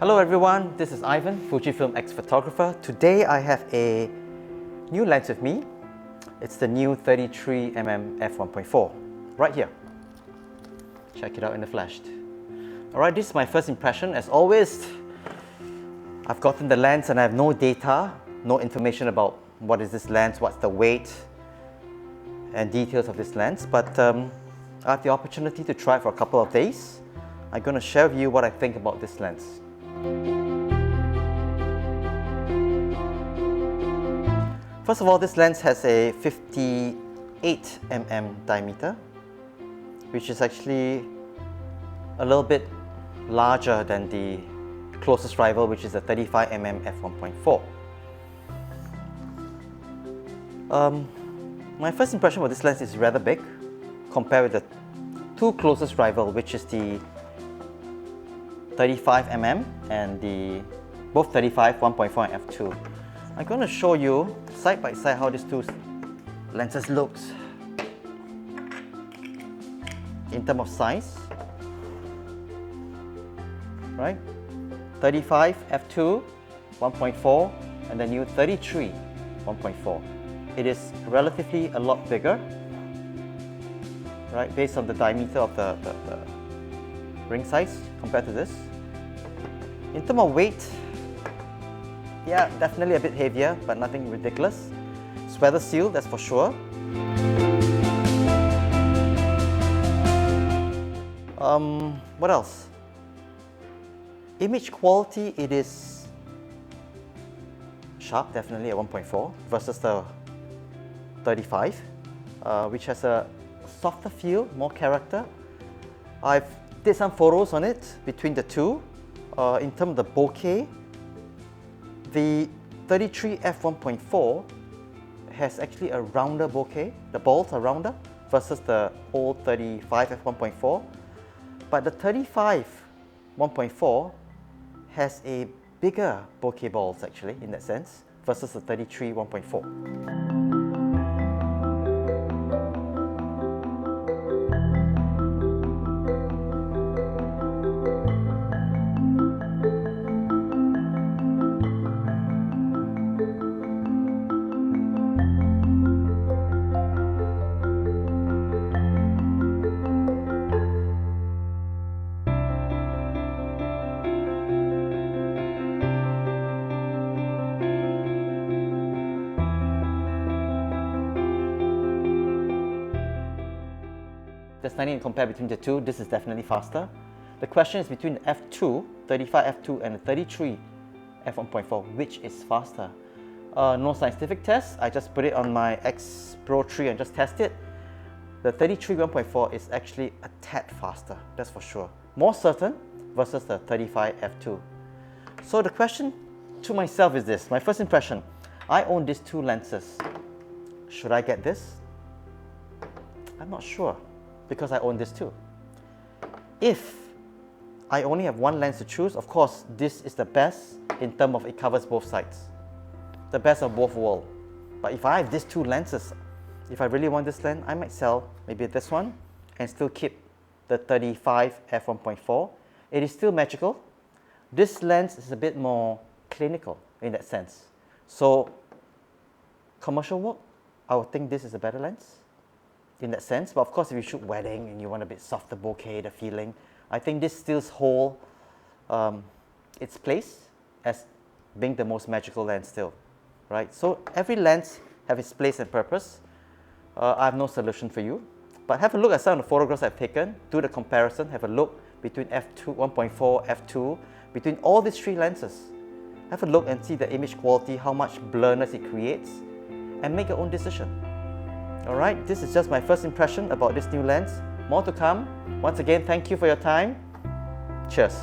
Hello everyone, this is Ivan, Fujifilm ex-photographer. Today I have a new lens with me. It's the new 33mm F1.4, right here. Check it out in the flash. Alright, this is my first impression. As always, I've gotten the lens and I have no data, no information about what is this lens, what's the weight and details of this lens, but I have the opportunity to try it for a couple of days. I'm going to share with you what I think about this lens. First of all, this lens has a 58mm diameter, which is actually a little bit larger than the closest rival, which is the 35mm F1.4. My first impression of this lens is rather big compared with the two closest rival, which is the 35mm and the both 35, 1.4 and f2. I'm going to show you side by side how these two lenses looks in terms of size. Right? 35 f2 1.4 and the new 33 1.4. It is relatively a lot bigger, right, based on the diameter of the ring size compared to this. In terms of weight, yeah, definitely a bit heavier, but nothing ridiculous. It's weather sealed, that's for sure. What else? Image quality, it is sharp, definitely at 1.4 versus the 35, which has a softer feel, more character. I've did some photos on it between the two. In terms of the bokeh, the 33 f1.4 has actually a rounder bokeh. The balls are rounder versus the old 35 f1.4. But the 35 1.4 has a bigger bokeh balls actually in that sense versus the 33 1.4. There's nothing to compare between the two. This is definitely faster. The question is between the f2, 35 f2 and the 33 f1.4, which is faster? No scientific test. I just put it on my X Pro 3 and just test it. The 33 1.4 is actually a tad faster, that's for sure. More certain versus the 35 f2. So the question to myself is this, my first impression, I own these two lenses. Should I get this? I'm not sure, because I own this too. If I only have one lens to choose, of course, this is the best in terms of it covers both sides. The best of both worlds. But if I have these two lenses, if I really want this lens, I might sell maybe this one and still keep the 35 f1.4. It is still magical. This lens is a bit more clinical in that sense. So, commercial work, I would think this is a better lens in that sense. But of course, if you shoot wedding and you want a bit softer bokeh, the feeling, I think this still holds its place as being the most magical lens still, right? So every lens has its place and purpose. I have no solution for you, but have a look at some of the photographs I've taken, do the comparison, have a look between f2, 1.4, f2, between all these three lenses. Have a look and see the image quality, how much blurriness it creates, and make your own decision. Alright, this is just my first impression about this new lens. More to come. Once again, thank you for your time. Cheers.